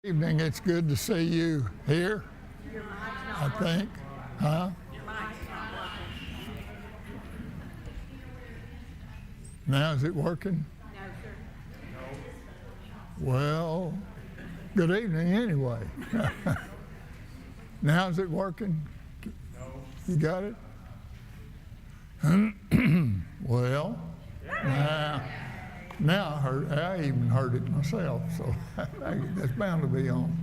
Evening, it's good to see you here, I think. Huh? Now is it working? No, sir. Well, good evening anyway. Now is it working? No. You got it? Well, now I even heard it myself, so that's bound to be on.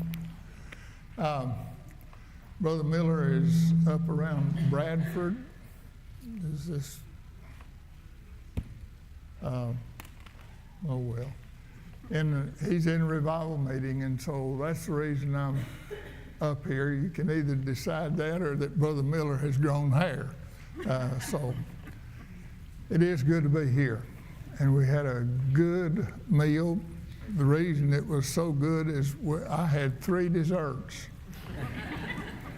Brother Miller is up around Bradford. Is this? Oh well. He's in a revival meeting, and so that's the reason I'm up here. You can either decide that or that Brother Miller has grown hair. So it is good to be here. And we had a good meal. The reason it was so good is I had 3 desserts.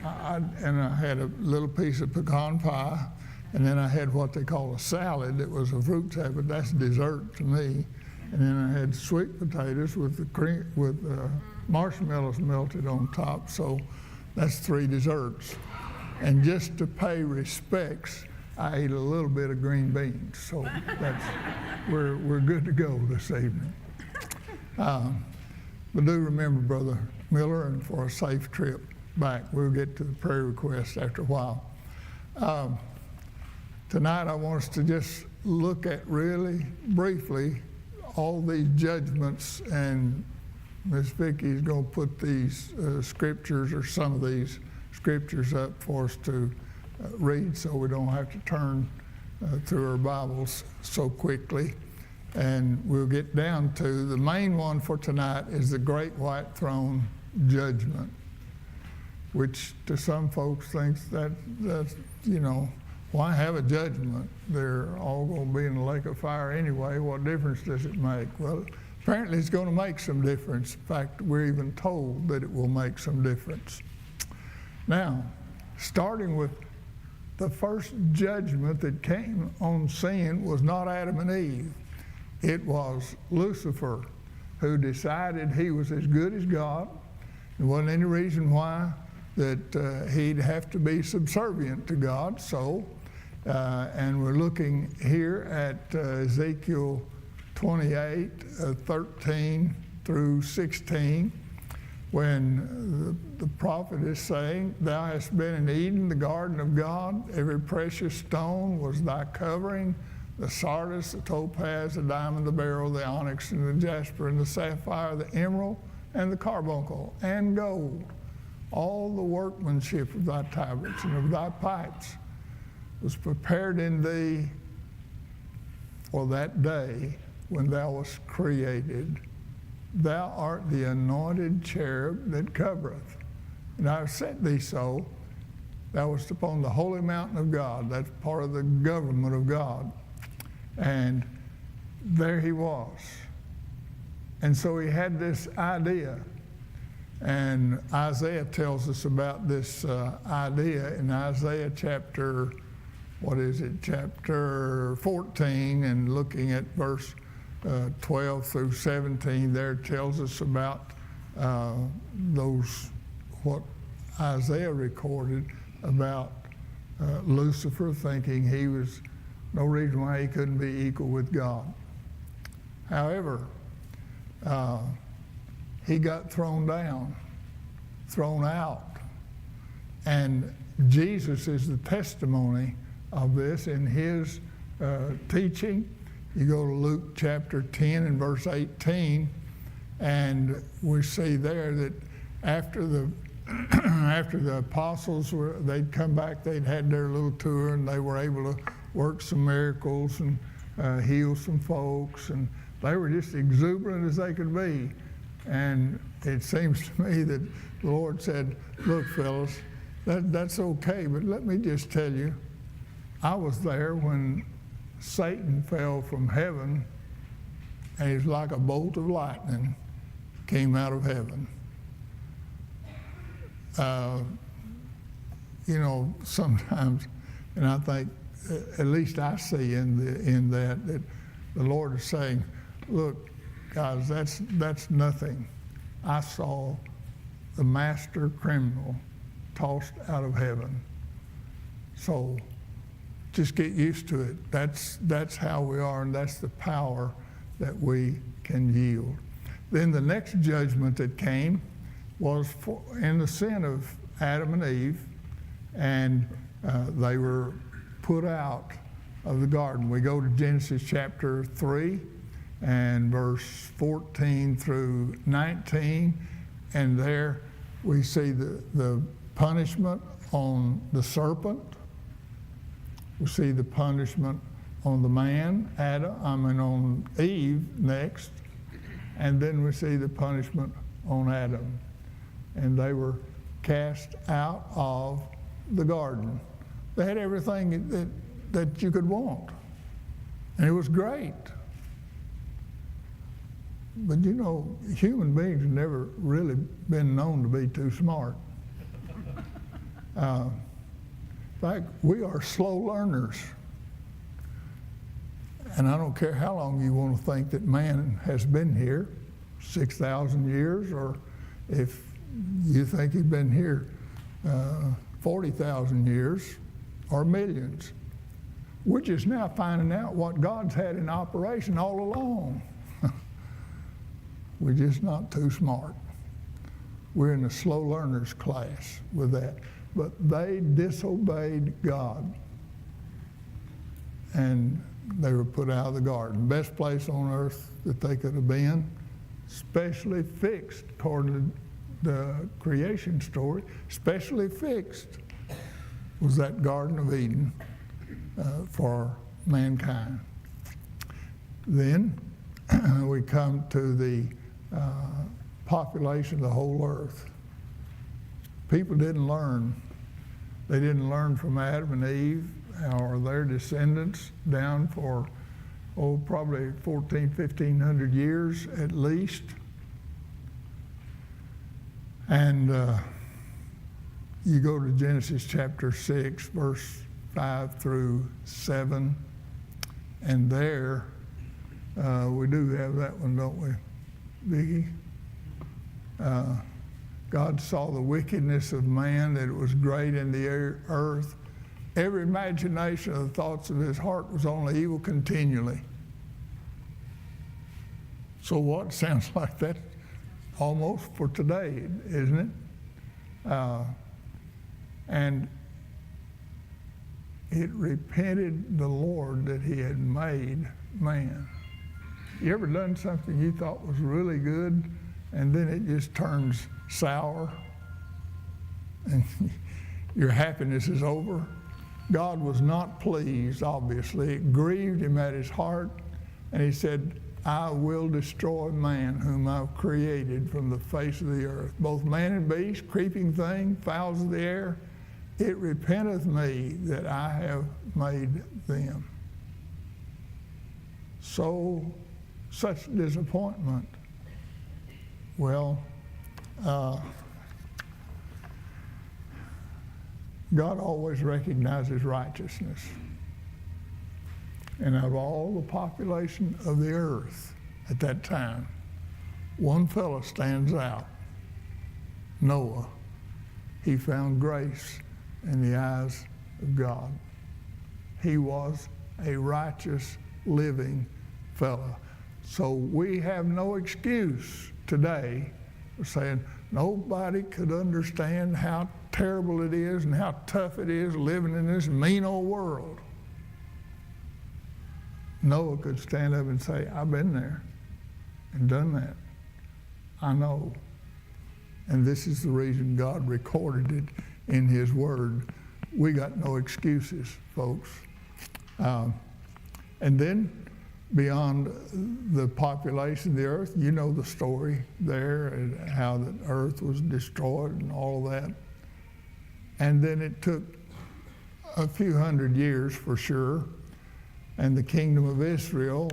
And I had a little piece of pecan pie, and then I had what they call a salad that was a fruit salad, but that's dessert to me. And then I had sweet potatoes with the cream, with marshmallows melted on top. So that's 3 desserts. And just to pay respects, I ate a little bit of green beans. So we're good to go this evening. But do remember Brother Miller, and for a safe trip back. We'll get to the prayer requests after a while. Tonight I want us to just look at really briefly all these judgments, and Miss Vicki is going to put these scriptures, or some of these scriptures, up for us to read, so we don't have to turn through our Bibles so quickly. And we'll get down to the main one for tonight is the Great White Throne Judgment, which to some folks thinks that's, why have a judgment? They're all going to be in the lake of fire anyway. What difference does it make? Well, apparently it's going to make some difference. In fact, we're even told that it will make some difference. Now, starting with the first judgment that came on sin was not Adam and Eve. It was Lucifer, who decided he was as good as God. There wasn't any reason why that he'd have to be subservient to God. So, and we're looking here at Ezekiel 28, 13 through 16, when the prophet is saying, "Thou hast been in Eden, the garden of God. Every precious stone was thy covering, the sardius, the topaz, the diamond, the beryl, the onyx, and the jasper, and the sapphire, the emerald, and the carbuncle, and gold. All the workmanship of thy tabrets and of thy pipes was prepared in thee for that day when thou wast created. Thou art the anointed cherub that covereth. And I have set thee so. Thou wast upon the holy mountain of God." That's part of the government of God. And there he was. And so he had this idea. And Isaiah tells us about this idea in Isaiah chapter 14, and looking at verse 12 through 17, there tells us about what Isaiah recorded about Lucifer thinking he was no reason why he couldn't be equal with God. However, he got thrown down, thrown out. And Jesus is the testimony of this in his teaching. You go to Luke chapter 10 and verse 18, and we see there that after the apostles they'd come back, they'd had their little tour, and they were able to work some miracles and heal some folks, and they were just exuberant as they could be. And it seems to me that the Lord said, "Look, fellas, that's okay, but let me just tell you, I was there when Satan fell from heaven, and it's like a bolt of lightning came out of heaven." Sometimes, and I think at least I see in that the Lord is saying, look, guys, that's nothing. I saw the master criminal tossed out of heaven. So just get used to it. That's how we are, and that's the power that we can yield. Then the next judgment that came was in the sin of Adam and Eve, and they were put out of the garden. We go to Genesis chapter 3 and verse 14 through 19, and there we see the punishment on the serpent. We see the punishment on the man, on Eve next, and then we see the punishment on Adam. And they were cast out of the garden. They had everything that you could want, and it was great. But you know, human beings have never really been known to be too smart. In fact, we are slow learners. And I don't care how long you want to think that man has been here, 6,000 years, or if you think he's been here 40,000 years or millions. We're just now finding out what God's had in operation all along. We're just not too smart. We're in the slow learners class with that. But they disobeyed God, and they were put out of the garden. Best place on earth that they could have been, specially fixed, according to the creation story, specially fixed was that Garden of Eden for mankind. Then we come to the population of the whole earth. People didn't learn. They didn't learn from Adam and Eve or their descendants down for, probably 1,1500 years at least. And you go to Genesis chapter 6, verse 5 through 7, and there we do have that one, don't we, Vicki? God saw the wickedness of man, that it was great in the earth. Every imagination of the thoughts of his heart was only evil continually. So what? Sounds like that almost for today, isn't it? And it repented the Lord that he had made man. You ever done something you thought was really good, and then it just turns sour, and your happiness is over? God was not pleased, obviously. It grieved him at his heart, and he said, I will destroy man whom I've created from the face of the earth, both man and beast, creeping thing, fowls of the air. It repenteth me that I have made them. Such disappointment. Well, God always recognizes righteousness. And out of all the population of the earth at that time, one fellow stands out, Noah. He found grace in the eyes of God. He was a righteous, living fellow. So we have no excuse today for saying nobody could understand how terrible it is and how tough it is living in this mean old world. Noah could stand up and say, I've been there and done that. I know. And this is the reason God recorded it in his word. We got no excuses, folks. And then beyond the population of the earth, you know the story there, and how the earth was destroyed and all of that. And then it took a few hundred years for sure, and the kingdom of Israel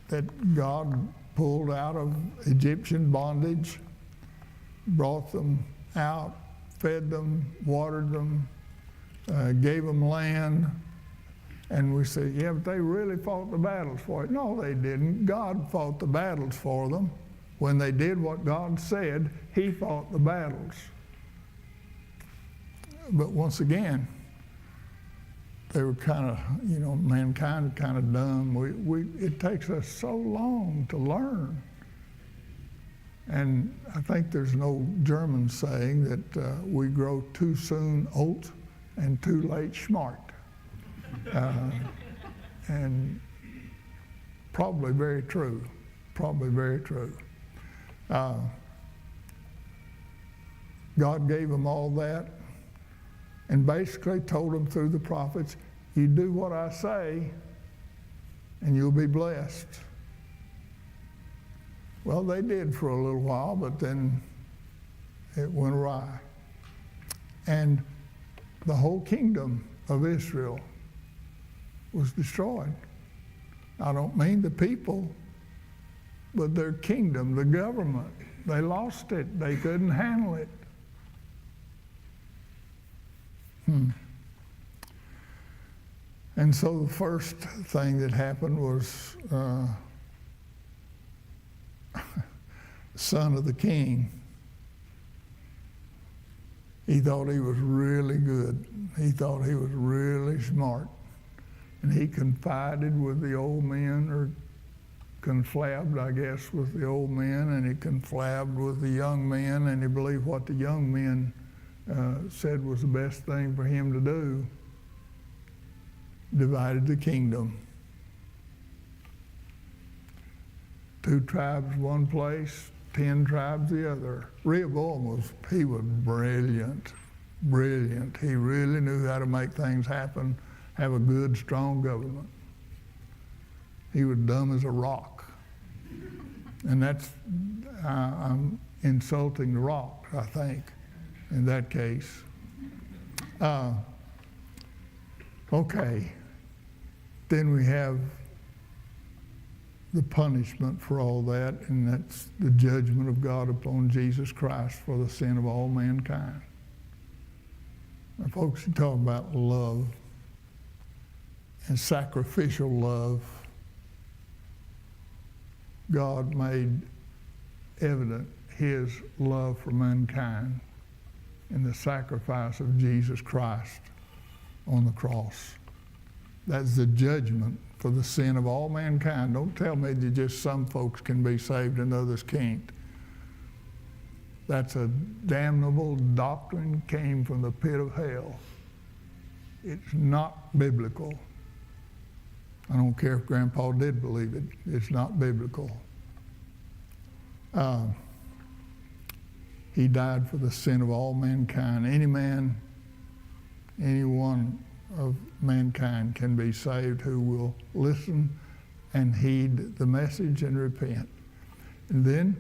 that God pulled out of Egyptian bondage, brought them out, fed them, watered them, gave them land, And we say, yeah, but they really fought the battles for it. No, they didn't. God fought the battles for them. When they did what God said, He fought the battles. But once again, they were kind of, mankind kind of dumb. It takes us so long to learn. And I think there's an old German saying that we grow too soon old and too late smart. And probably very true. Probably very true. God gave them all that and basically told them through the prophets, you do what I say and you'll be blessed. Well, they did for a little while, but then it went awry. And the whole kingdom of Israel was destroyed. I don't mean the people, but their kingdom, the government. They lost it. They couldn't handle it. And so the first thing that happened was son of the king. He thought he was really good. He thought he was really smart. And he confided with the old men, or conflabbed, I guess, with the old men, and he conflabbed with the young men, and he believed what the young men said was the best thing for him to do. Divided the kingdom. 2 tribes one place, 10 tribes the other. Rehoboam was brilliant, brilliant. He really knew how to make things happen, have a good, strong government. He was dumb as a rock. And that's, I'm insulting the rock, I think, in that case. Okay. Then we have the punishment for all that, and that's the judgment of God upon Jesus Christ for the sin of all mankind. Now, folks, you talk about love and sacrificial love. God made evident His love for mankind in the sacrifice of Jesus Christ on the cross. That's the judgment for the sin of all mankind. Don't tell me that just some folks can be saved and others can't. That's a damnable doctrine, came from the pit of hell. It's not biblical. I don't care if Grandpa did believe it. It's not biblical. He died for the sin of all mankind. Any man, any one of mankind can be saved who will listen and heed the message and repent. And then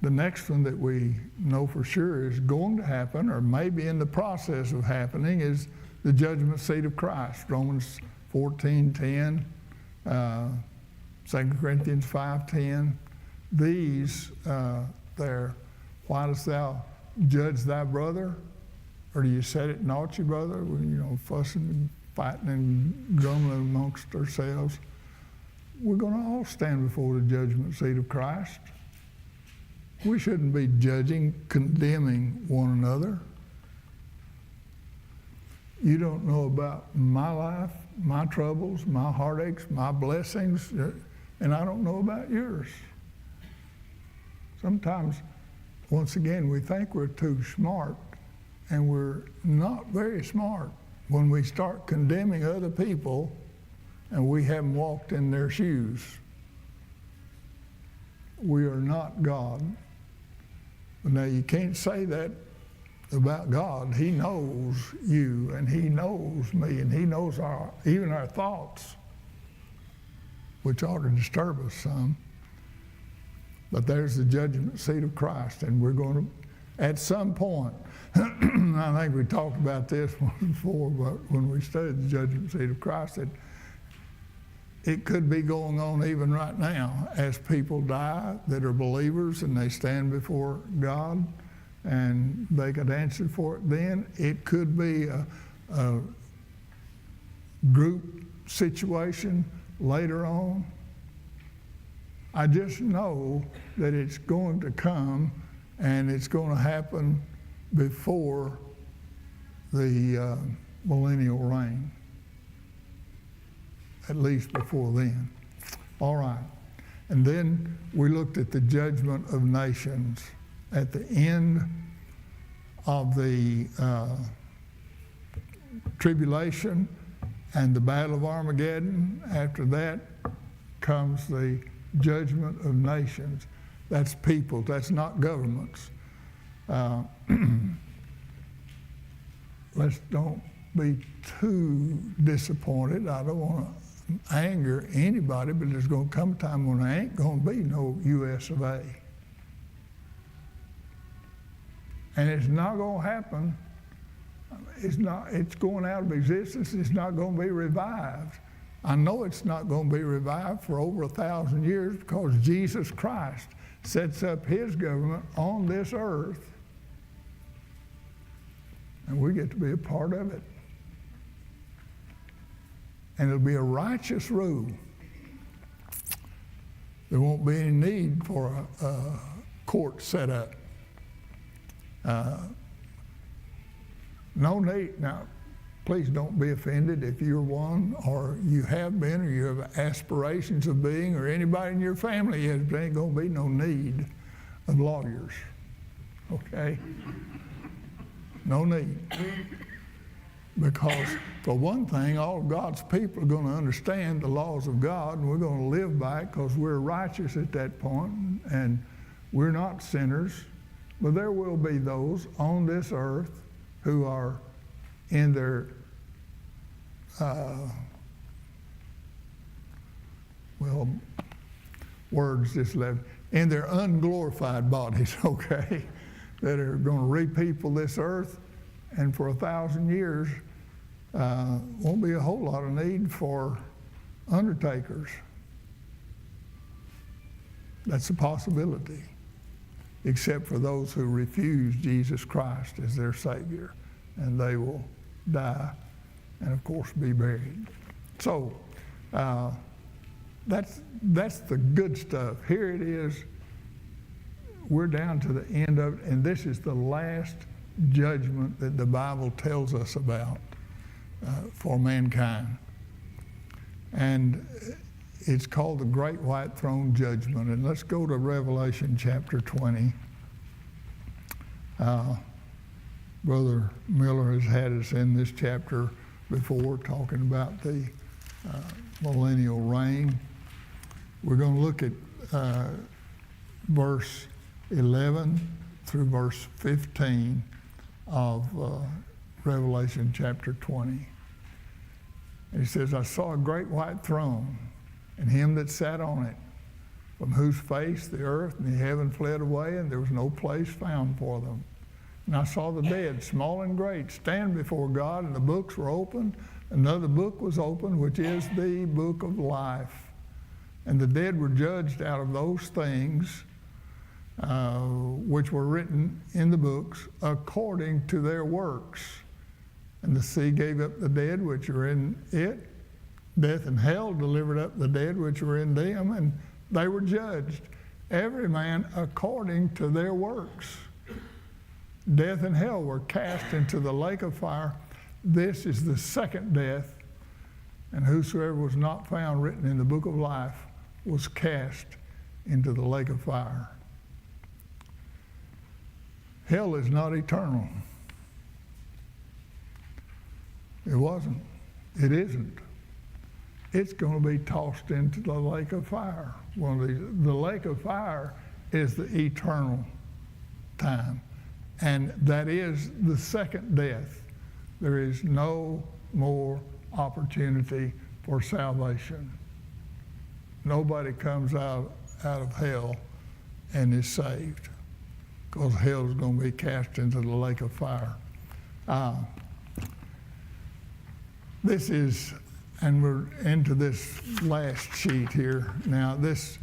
the next one that we know for sure is going to happen, or maybe in the process of happening, is the judgment seat of Christ. Romans 14:10, 2 Corinthians 5:10. These there, why dost thou judge thy brother? Or do you set it naught your brother? Fussing and fighting and grumbling amongst ourselves. We're going to all stand before the judgment seat of Christ. We shouldn't be judging, condemning one another. You don't know about my life, my troubles, my heartaches, my blessings, and I don't know about yours. Sometimes, once again, we think we're too smart, and we're not very smart when we start condemning other people and we haven't walked in their shoes. We are not God. But now you can't say that about God. He knows you, and He knows me, and He knows even our thoughts, which ought to disturb us some. But there's the judgment seat of Christ, and we're going to, at some point, I think we talked about this before, but when we studied the judgment seat of Christ, that it could be going on even right now as people die that are believers and they stand before God and they could answer for it then. It could be group situation later on. I just know that it's going to come, and it's going to happen before the millennial reign, at least before then. All right. And then we looked at the judgment of nations at the end of the tribulation and the battle of Armageddon. After that comes the judgment of nations. That's people, that's not governments. Let's don't be too disappointed. I don't want to anger anybody, but there's going to come a time when there ain't going to be no U.S. of A. And it's not going to happen. It's going out of existence. It's not going to be revived. I know it's not going to be revived for over 1,000 years because Jesus Christ sets up his government on this earth. And we get to be a part of it. And it'll be a righteous rule. There won't be any need for a court set up. No need. Now, please don't be offended if you're one, or you have been, or you have aspirations of being, or anybody in your family is. There ain't going to be no need of lawyers. Okay? No need. Because, for one thing, all of God's people are going to understand the laws of God, and we're going to live by it because we're righteous at that point, and we're not sinners. But there will be those on this earth who are in their words just left, in their unglorified bodies, okay, that are going to repeople this earth, and for 1,000 years won't be a whole lot of need for undertakers. That's a possibility, except for those who refuse Jesus Christ as their Savior, and they will die and, of course, be buried. So that's the good stuff. Here it is. We're down to the end of it, and this is the last judgment that the Bible tells us about for mankind. And it's called the Great White Throne Judgment. And let's go to Revelation chapter 20. Brother Miller has had us in this chapter before, talking about the millennial reign. We're going to look at verse 11 through verse 15 of Revelation chapter 20. And he says, I saw a great white throne, and him that sat on it, from whose face the earth and the heaven fled away, and there was no place found for them. And I saw the dead, small and great, stand before God, and the books were opened. Another book was opened, which is the book of life. And the dead were judged out of those things which were written in the books according to their works. And the sea gave up the dead which were in it. Death and hell delivered up the dead which were in them, and they were judged, every man according to their works. Death and hell were cast into the lake of fire. This is the second death, and whosoever was not found written in the book of life was cast into the lake of fire. Hell is not eternal. It wasn't. It isn't. It's going to be tossed into the lake of fire. The lake of fire is the eternal time. And that is the second death. There is no more opportunity for salvation. Nobody comes out of hell and is saved, because hell is going to be cast into the lake of fire. This is, and we're into this last sheet here. Now, this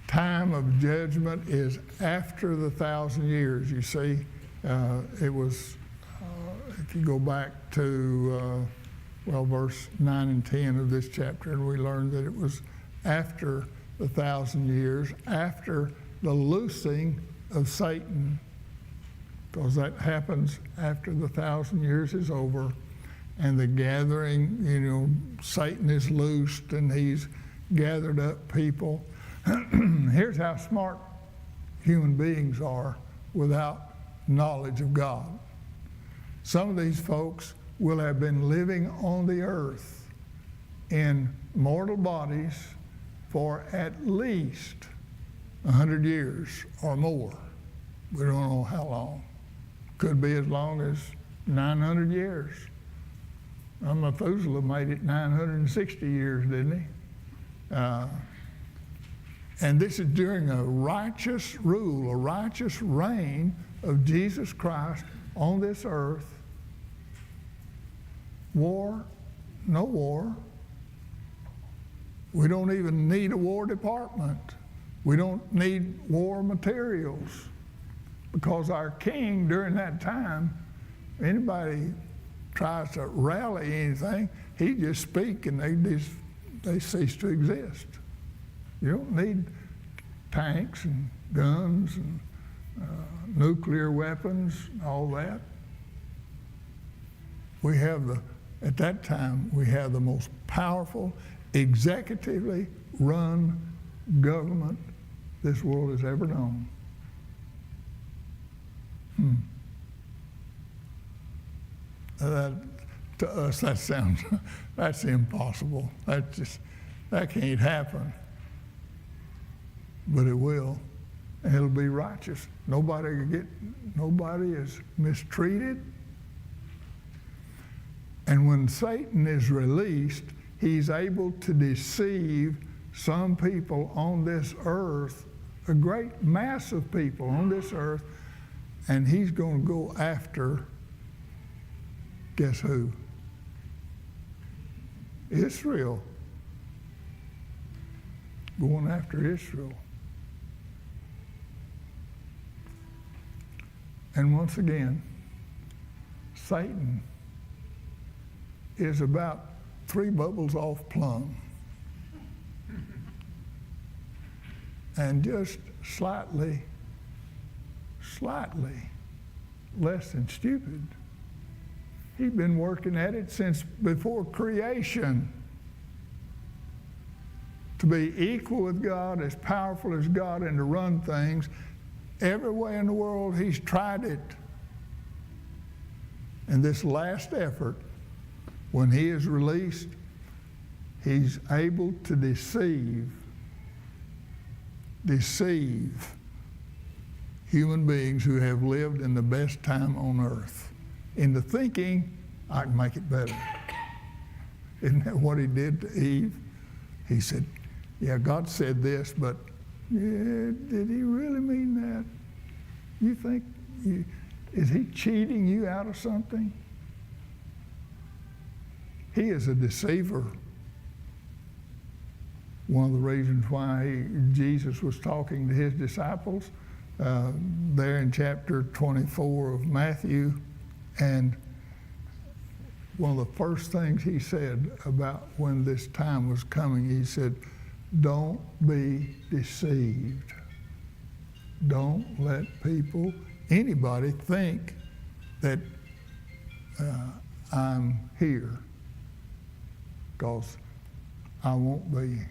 time of judgment is after the 1,000 years, you see. It was, if you go back to well, verse 9 and 10 of this chapter, and we learned that it was after the 1,000 years, after the loosing of Satan, because that happens after the 1,000 years is over, and the gathering, Satan is loosed and he's gathered up people. Here's how smart human beings are without knowledge of God. Some of these folks will have been living on the earth in mortal bodies for at least 100 years or more. We don't know how long. Could be as long as 900 years. Methuselah made it 960 years, didn't he? And this is during a righteous rule, a righteous reign of Jesus Christ on this earth. War, no war. We don't even need a war department. We don't need war materials, because our king during that time, anybody tries to rally anything, he just speak and they cease to exist. You don't need tanks and guns and nuclear weapons and all that. At that time, we have the most powerful, executively run government this world has ever known. To us, that's impossible. That can't happen. But it will, and it'll be righteous. Nobody is mistreated. And when Satan is released, he's able to deceive some people on this earth, a great mass of people on this earth, and he's going to go after, guess who? Israel. Going after Israel. And once again, Satan is about 3 bubbles off plum. And just slightly less than stupid. He'd been working at it since before creation. To be equal with God, as powerful as God, and to run things. Every way in the world he's tried it. And this last effort, when he is released, he's able to deceive human beings who have lived in the best time on earth into thinking, I can make it better. Isn't that what he did to Eve? He said, yeah, God said this, but yeah, did he really mean that? You think, is he cheating you out of something? He is a deceiver. One of the reasons why Jesus was talking to his disciples there in chapter 24 of Matthew, and one of the first things he said about when this time was coming, he said, don't be deceived. Don't let anybody think that I'm here, because I won't be.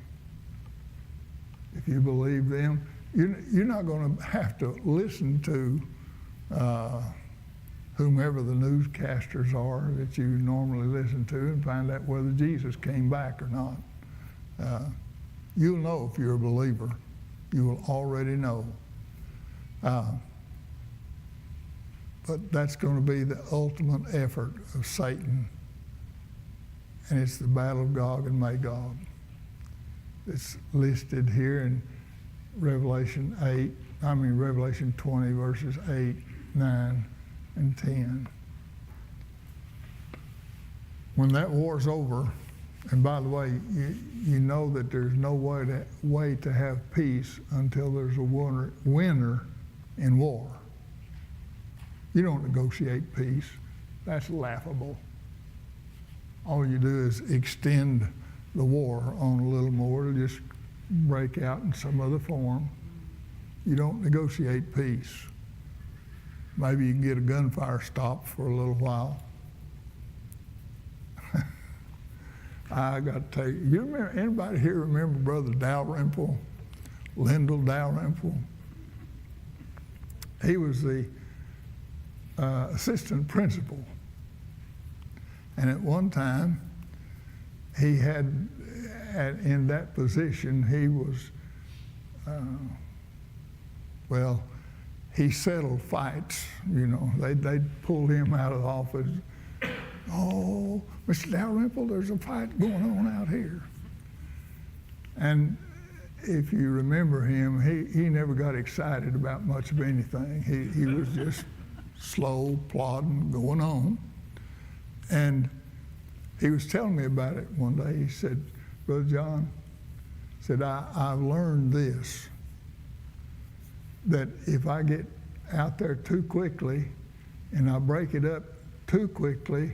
If you believe them, you're not going to have to listen to whomever the newscasters are that you normally listen to and find out whether Jesus came back or not. You'll know if you're a believer. You will already know. But that's going to be the ultimate effort of Satan. And it's the battle of Gog and Magog. It's listed here in Revelation 20, verses 8, 9, and 10. When that war's over, and by the way, you know that there's no way to have peace until there's a winner in war. You don't negotiate peace. That's laughable. all you do is extend the war on a little more. It'll just break out in some other form. You don't negotiate peace. Maybe you can get a gunfire stop for a little while. I got to tell you, you remember, anybody here remember Brother Dalrymple, Lyndall Dalrymple? He was the assistant principal. And at one time, he had, in that position, he was, he settled fights, you know. They'd pull him out of the office. Oh, Mr. Dalrymple, there's a fight going on out here. And if you remember him, he never got excited about much of anything. He was just slow, plodding, going on. And he was telling me about it one day. He said, Brother John, said, I've learned this, that if I get out there too quickly and I break it up too quickly,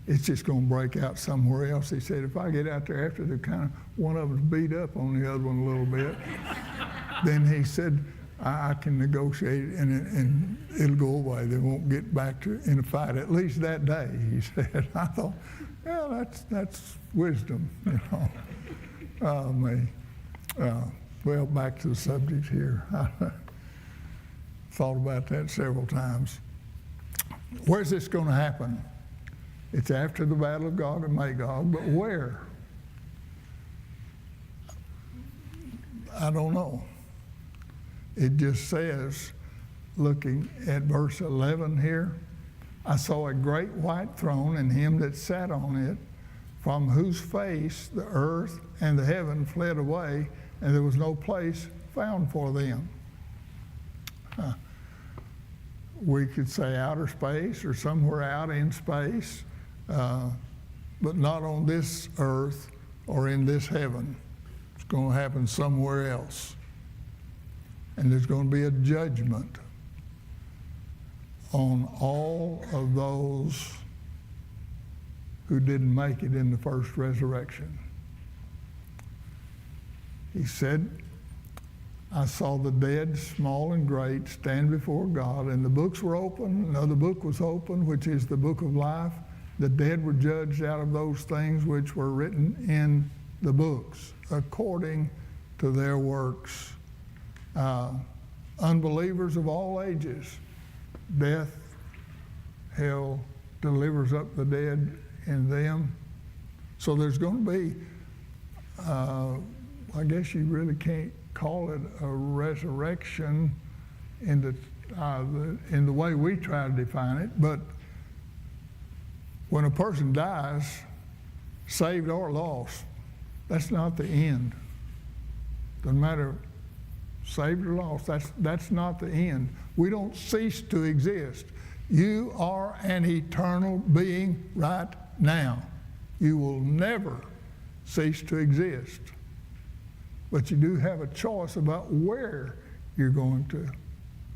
it's just going to break out somewhere else. He said, if I get out there after the kind of one of them's beat up on the other one a little bit, then he said, I can negotiate it and it'll go away. They won't get back to in a fight, at least that day, he said. I thought, well, that's wisdom, you know. Well, back to the subject here. I thought about that several times. Where's this going to happen? It's after the battle of Gog and Magog, but where? I don't know. It just says, looking at verse 11 here, I saw a great white throne and him that sat on it, from whose face the earth and the heaven fled away, and there was no place found for them. We could say outer space or somewhere out in space, but not on this earth or in this heaven. It's going to happen somewhere else. And there's going to be a judgment on all of those who didn't make it in the first resurrection. He said, I saw the dead, small and great, stand before God, and the books were open. Another book was open, which is the book of life. The dead were judged out of those things which were written in the books, according to their works. Unbelievers of all ages, death, hell delivers up the dead in them. So there's going to be, I guess you really can't call it a resurrection in the way we try to define it, but when a person dies, saved or lost, that's not the end. Doesn't matter, saved or lost, that's not the end. We don't cease to exist. You are an eternal being right now. You will never cease to exist. But you do have a choice about where you're going to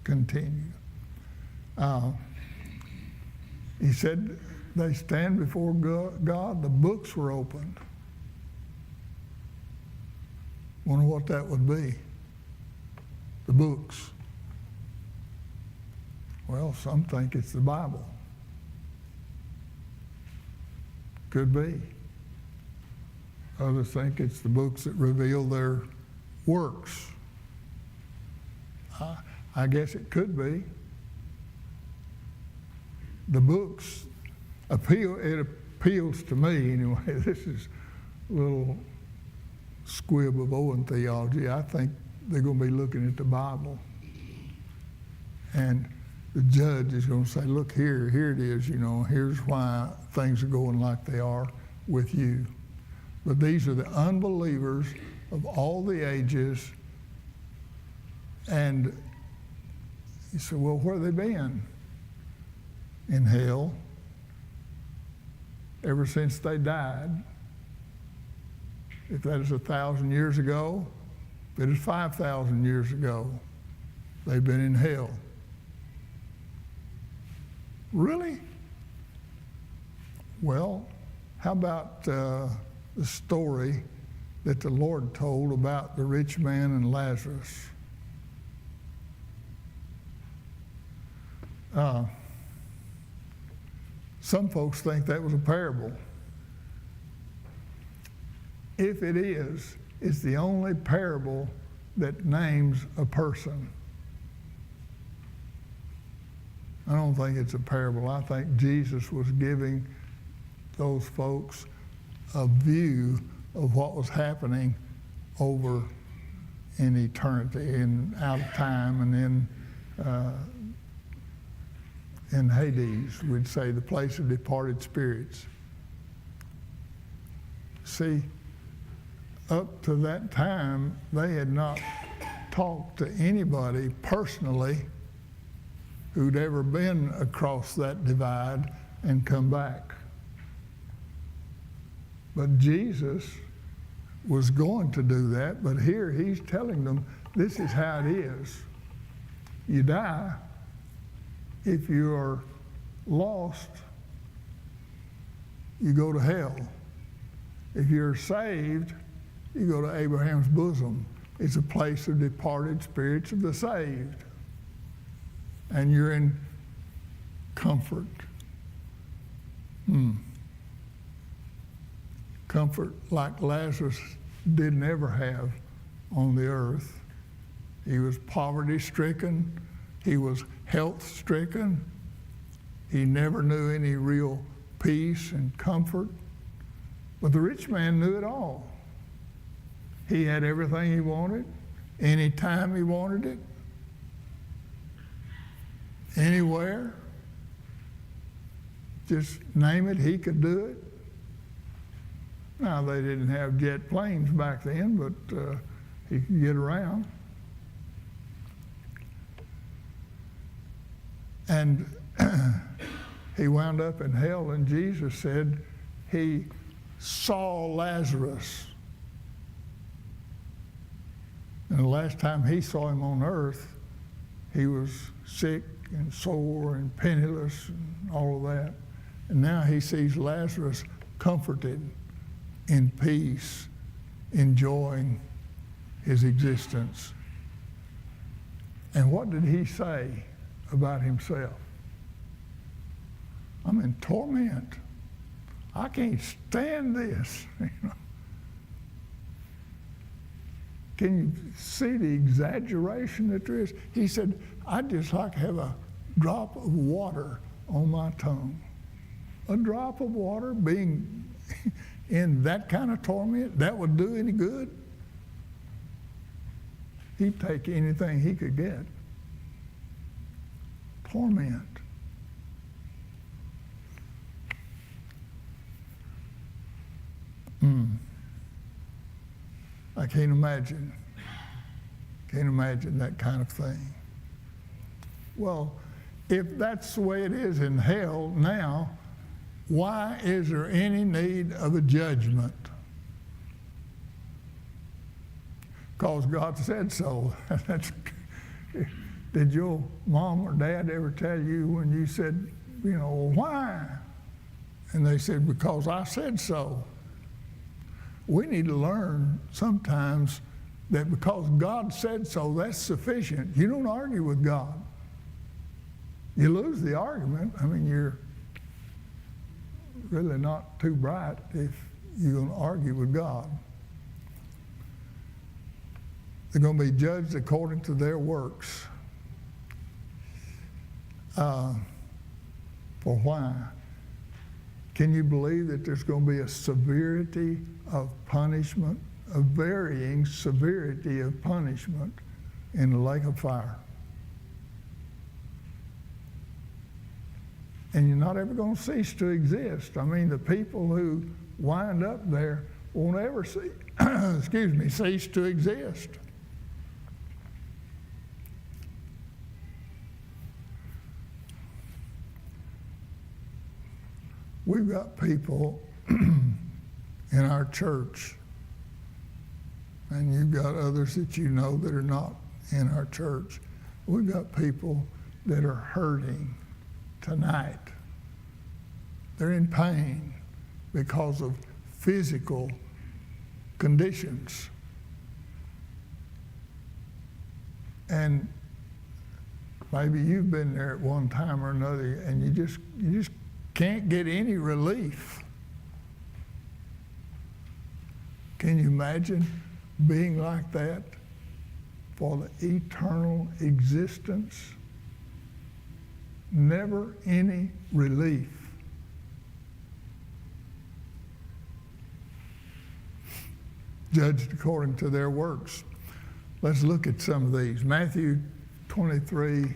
continue. He said, they stand before God, the books were opened. Wonder what that would be. The books. Well, some think it's the Bible. Could be. Others think it's the books that reveal their works. I guess it could be. The books appeals to me anyway. This is a little squib of Owen theology. I think they're going to be looking at the Bible. And the judge is going to say, look here it is, you know, here's why things are going like they are with you. But these are the unbelievers of all the ages. And you say, well, where have they been? In hell. Ever since they died. If that is 1,000 years ago, if it is 5,000 years ago, they've been in hell. Really? Well, How about the story that the Lord told about the rich man and Lazarus? Some folks think that was a parable. If it is, it's the only parable that names a person. I don't think it's a parable. I think Jesus was giving those folks a view of what was happening over in eternity and out of time, and in Hades, we'd say the place of departed spirits. See, up to that time, they had not talked to anybody personally who'd ever been across that divide and come back. But Jesus was going to do that, but here he's telling them, this is how it is. You die. If you are lost, you go to hell. If you're saved, you go to Abraham's bosom. It's a place of departed spirits of the saved. And you're in comfort. Comfort like Lazarus didn't ever have on the earth. He was poverty-stricken. He was health-stricken. He never knew any real peace and comfort. But the rich man knew it all. He had everything he wanted, anytime he wanted it, anywhere. Just name it, he could do it. Now, they didn't have jet planes back then, but he could get around. And he wound up in hell, and Jesus said he saw Lazarus. And the last time he saw him on earth, he was sick and sore and penniless and all of that. And now he sees Lazarus comforted, in peace, enjoying his existence. And what did he say about himself? I'm in torment. I can't stand this. Can you see the exaggeration that there is? He said, I'd just like to have a drop of water on my tongue. A drop of water, being in that kind of torment, that would do any good? He'd take anything he could get. Torment. I can't imagine that kind of thing. Well, if that's the way it is in hell now, why is there any need of a judgment? Because God said so. Did your mom or dad ever tell you when you said, well, why? And they said, because I said so. We need to learn sometimes that because God said so, that's sufficient. You don't argue with God. You lose the argument. I mean, you're really not too bright if you're going to argue with God. They're going to be judged according to their works. For why? Can you believe that there's going to be a severity of punishment, a varying severity of punishment in the lake of fire? And you're not ever going to cease to exist. I mean, the people who wind up there won't ever cease to exist. We've got people in our church, and you've got others that you know that are not in our church. We've got people that are hurting tonight. They're in pain. because of physical conditions. And maybe you've been there at one time or another, and you just can't get any relief. Can you imagine being like that for the eternal existence? Never any relief. Judged according to their works. Let's look at some of these. Matthew 23.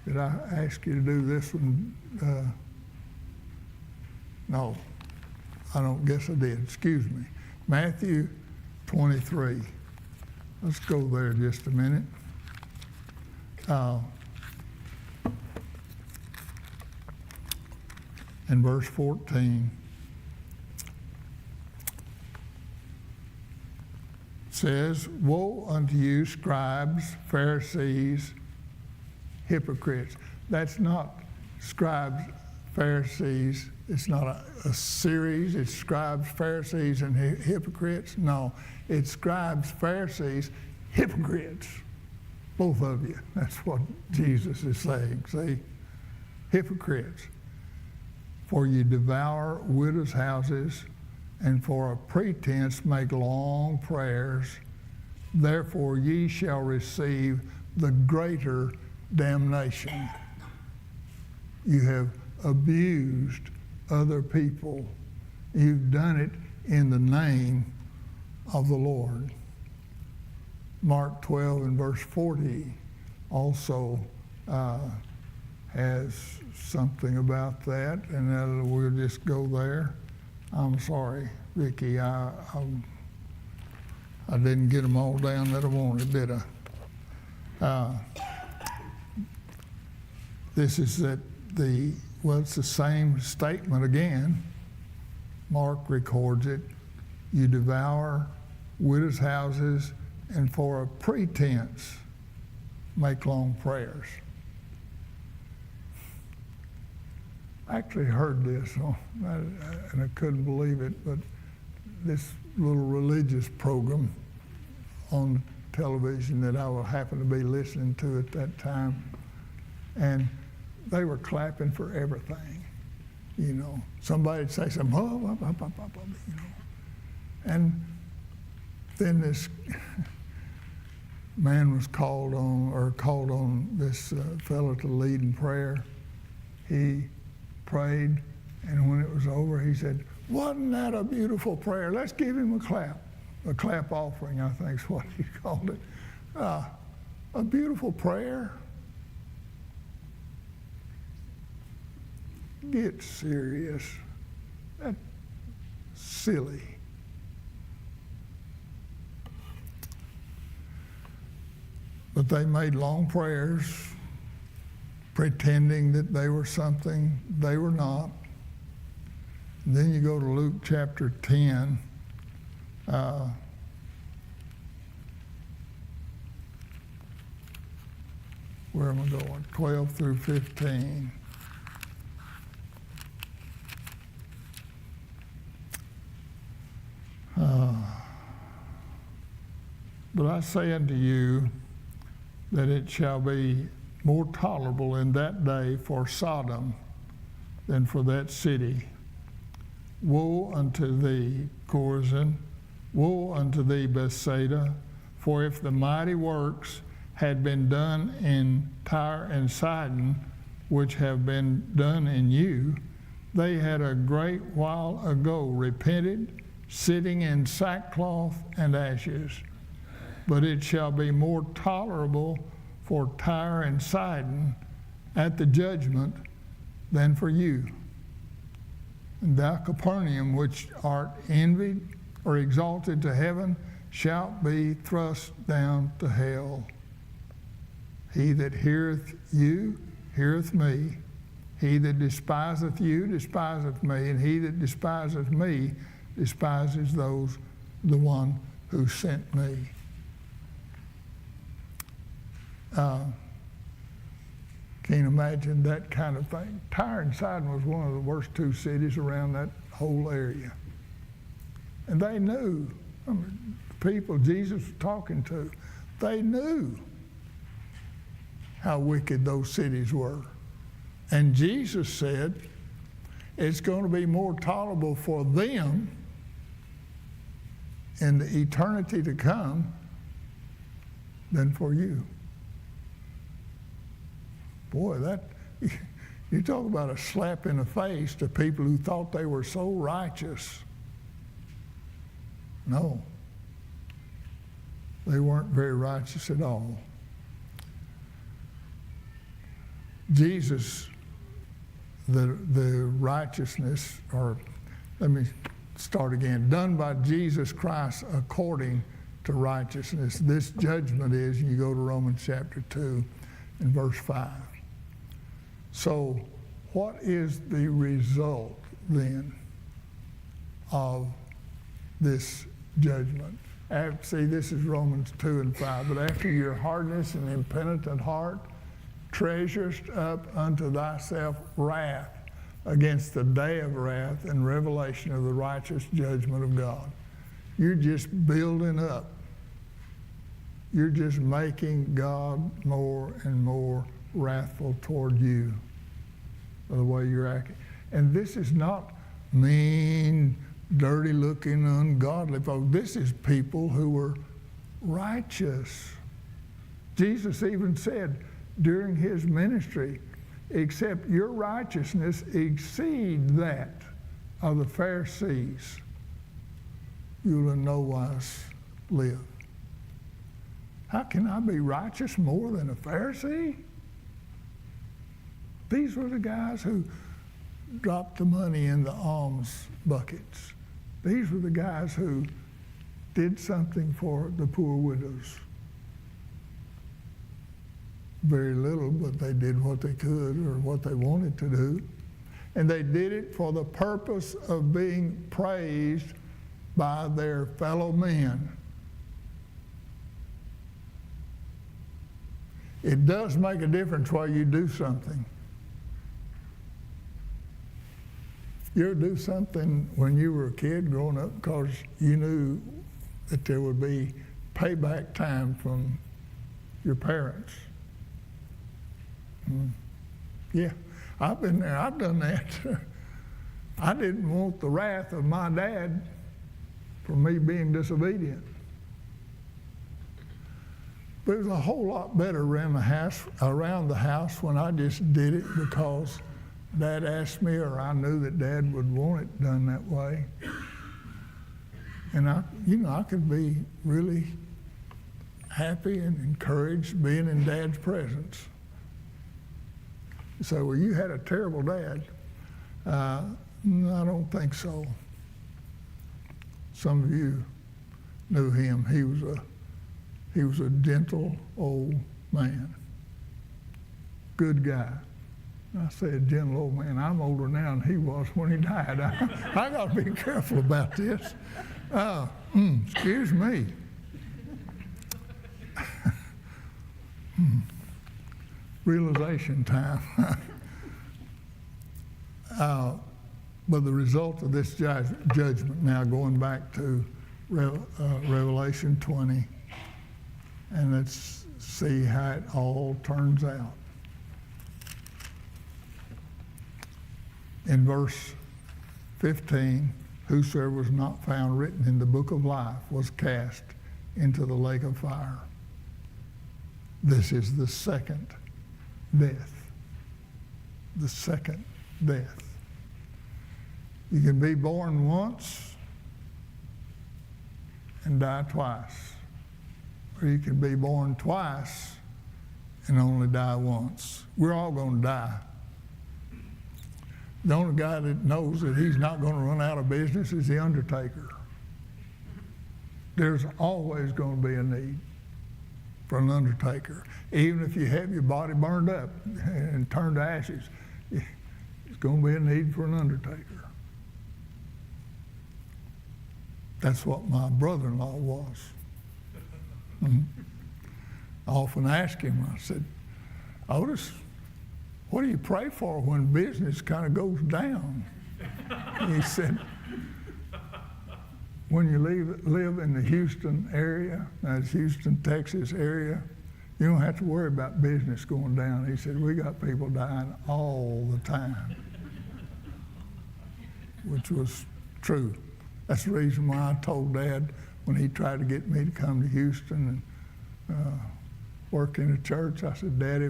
Did I ask you to do this one? No, I don't guess I did. Excuse me. Matthew 23. Let's go there just a minute. In verse 14. Says, "Woe unto you, scribes, Pharisees, hypocrites." That's not scribes, Pharisees. It's not a series. It's scribes, Pharisees, and hypocrites. No, it's scribes, Pharisees, hypocrites. Both of you. That's what Jesus is saying. See? Hypocrites. For you devour widows' houses, and for a pretense make long prayers. Therefore ye shall receive the greater damnation. You have abused other people. You've done it in the name of the Lord. Mark 12 and verse 40 also has something about that, and we'll just go there. I'm sorry, Ricky, I didn't get them all down that I wanted, did I? This is it's the same statement again. Mark records it. You devour widows' houses, and for a pretense make long prayers. I actually heard this, and I couldn't believe it, but this little religious program on television that I happened to be listening to at that time, and they were clapping for everything. You know, somebody'd say something, you know, and then this man was called on this fellow to lead in prayer. He prayed, and when it was over, he said, "Wasn't that a beautiful prayer? Let's give him a clap offering," I think is what he called it. A beautiful prayer. Get serious. That's silly. But they made long prayers, pretending that they were something they were not. And then you go to Luke chapter 10. Where am I going? 12 through 15. But I say unto you that it shall be more tolerable in that day for Sodom than for that city. Woe unto thee, Chorazin! Woe unto thee, Bethsaida! For if the mighty works had been done in Tyre and Sidon, which have been done in you, they had a great while ago repented, sitting in sackcloth and ashes. But it shall be more tolerable for Tyre and Sidon at the judgment than for you. And thou, Capernaum, which art envied or exalted to heaven, shalt be thrust down to hell. He that heareth you heareth me. He that despiseth you despiseth me, and he that despiseth me despises the one who sent me. Can't imagine that kind of thing. Tyre and Sidon was one of the worst two cities around that whole area. And they knew, I mean, the people Jesus was talking to, they knew how wicked those cities were. And Jesus said, it's going to be more tolerable for them in the eternity to come than for you. Boy, that, you talk about a slap in the face to people who thought they were so righteous. No, they weren't very righteous at all. Jesus, the righteousness, or let me start again, done by Jesus Christ according to righteousness. This judgment is, you go to Romans chapter 2 and verse 5. So what is the result then of this judgment? See, this is Romans 2 and 5. But after your hardness and impenitent heart treasurest up unto thyself wrath against the day of wrath and revelation of the righteous judgment of God. You're just building up. You're just making God more and more wrathful toward you by the way you're acting. And this is not mean, dirty-looking, ungodly folks. This is people who were righteous. Jesus even said during his ministry, except your righteousness exceed that of the Pharisees, you'll in no wise live. How can I be righteous more than a Pharisee? These were the guys who dropped the money in the alms buckets. These were the guys who did something for the poor widows. Very little, but they did what they could or what they wanted to do. And they did it for the purpose of being praised by their fellow men. It does make a difference why you do something. You ever do something when you were a kid growing up because you knew that there would be payback time from your parents? Yeah, I've been there. I've done that. I didn't want the wrath of my dad for me being disobedient. But it was a whole lot better around the house when I just did it because Dad asked me, or I knew that Dad would want it done that way. And I could be really happy and encouraged being in Dad's presence. You say, well, you had a terrible dad. No, I don't think so. Some of you knew him. He was a gentle old man. Good guy. I say a gentle old man. I'm older now than he was when he died. I got to be careful about this. Excuse me. Realization time. But the result of this judgment, now going back to Revelation 20, and let's see how it all turns out. In verse 15, whosoever was not found written in the book of life was cast into the lake of fire. This is the second death. The second death. You can be born once and die twice. Or you can be born twice and only die once. We're all going to die. The only guy that knows that he's not going to run out of business is the undertaker. There's always going to be a need for an undertaker. Even if you have your body burned up and turned to ashes, there's going to be a need for an undertaker. That's what my brother-in-law was. I often ask him, I said, Otis, what do you pray for when business kind of goes down? He said, when you live in the Houston area, that's Houston, Texas area, you don't have to worry about business going down. He said, we got people dying all the time, which was true. That's the reason why I told Dad when he tried to get me to come to Houston and work in a church, I said, Dad,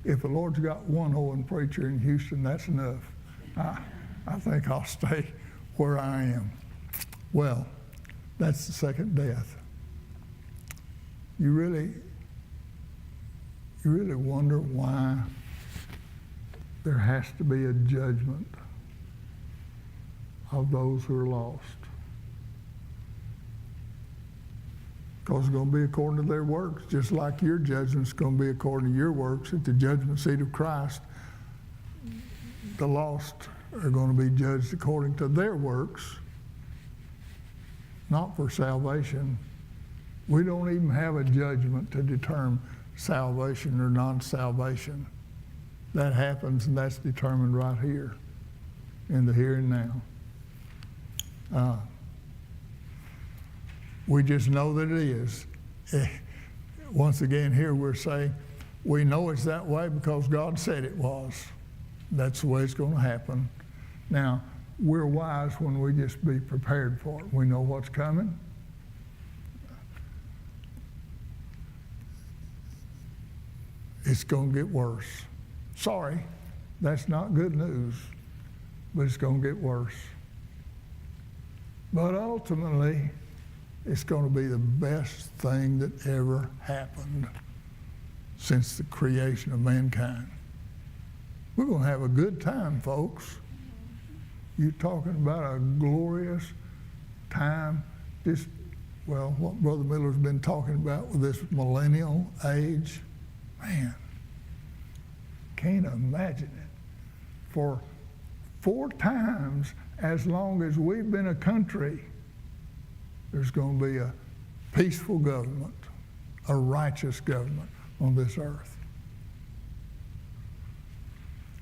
if the Lord's got one Owen preacher in Houston, that's enough. I think I'll stay where I am. Well, that's the second death. You really wonder why there has to be a judgment of those who are lost. Because it's going to be according to their works, just like your judgment's going to be according to your works. At the judgment seat of Christ, the lost are going to be judged according to their works, not for salvation. We don't even have a judgment to determine salvation or non-salvation. That happens, and that's determined right here, in the here and now. We just know that it is. Once again, here we're saying we know it's that way because God said it was. That's the way it's going to happen. Now, we're wise when we just be prepared for it. We know what's coming. It's going to get worse. Sorry, that's not good news, but it's going to get worse. But ultimately, it's going to be the best thing that ever happened since the creation of mankind. We're going to have a good time, folks. You're talking about a glorious time. What Brother Miller's been talking about with this millennial age, man, can't imagine it. For 4 times as long as we've been a country, there's going to be a peaceful government, a righteous government on this earth.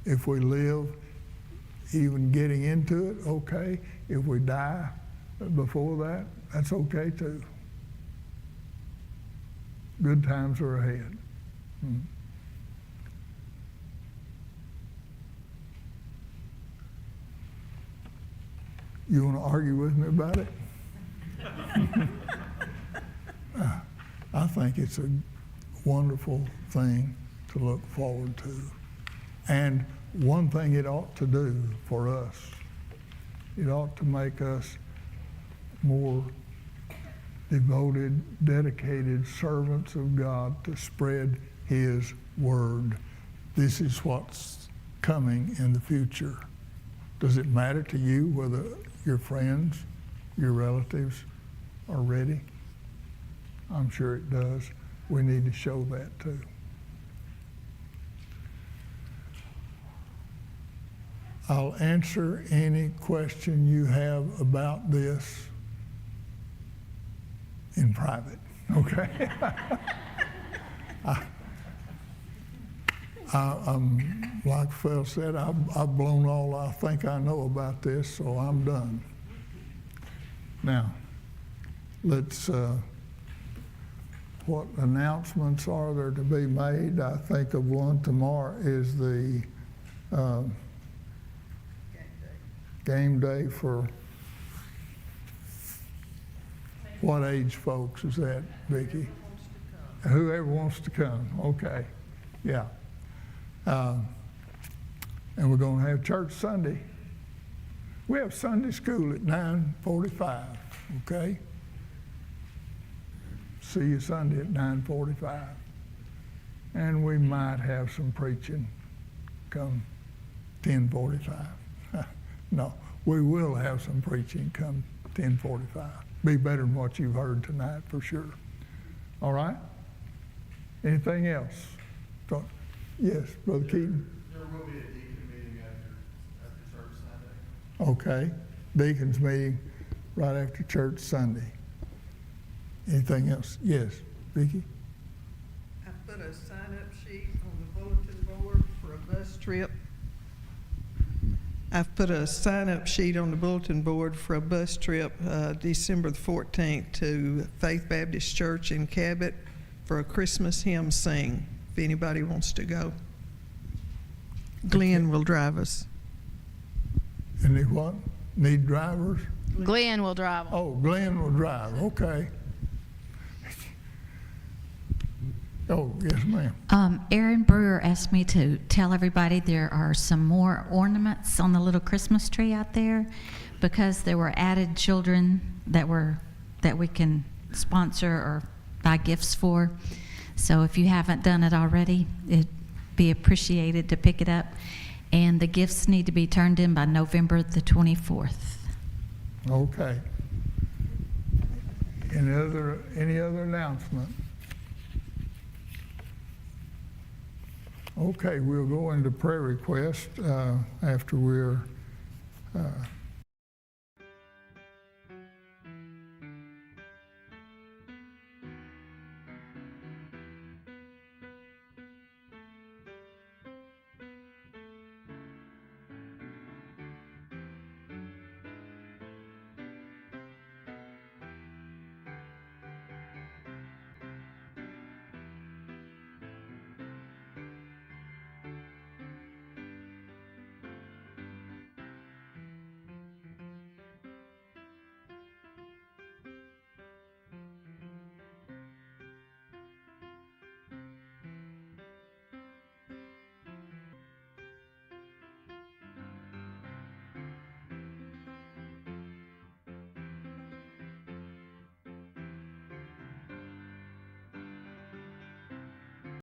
If we live even getting into it, okay. If we die before that, that's okay too. Good times are ahead. You want to argue with me about it? I think it's a wonderful thing to look forward to. And one thing it ought to do for us, it ought to make us more devoted, dedicated servants of God to spread His word. This is what's coming in the future. Does it matter to you whether your friends, your relatives are ready? I'm sure it does. We need to show that too. I'll answer any question you have about this in private, okay? I'm, like Phil said, I've blown all I think I know about this, so I'm done. Now, let's, what announcements are there to be made? I think of one tomorrow is the game day for what age folks is that, Vicki? Whoever wants to come, okay, yeah. And we're going to have church Sunday. We have Sunday school at 9:45, okay? See you Sunday at 9:45. And we might have some preaching come 10:45. No, we will have some preaching come 10:45. Be better than what you've heard tonight for sure. All right? Anything else? Yes, Brother Keaton. There will be a deacon meeting after church Sunday. Okay. Deacons meeting right after church Sunday. Anything else? Yes, Vicki? I put a sign-up sheet on the bulletin board for a bus bus trip. I've put a sign-up sheet on the bulletin board for a bus trip December the 14th to Faith Baptist Church in Cabot for a Christmas hymn sing, if anybody wants to go. Glenn will drive us. And they what? Need drivers? Glenn will drive them. Oh, Glenn will drive, okay. Oh, yes, ma'am. Aaron Brewer asked me to tell everybody there are some more ornaments on the little Christmas tree out there because there were added children that we can sponsor or buy gifts for. So if you haven't done it already, it'd be appreciated to pick it up. And the gifts need to be turned in by November the 24th. Okay. Any other announcement? Okay, we'll go into prayer request after we're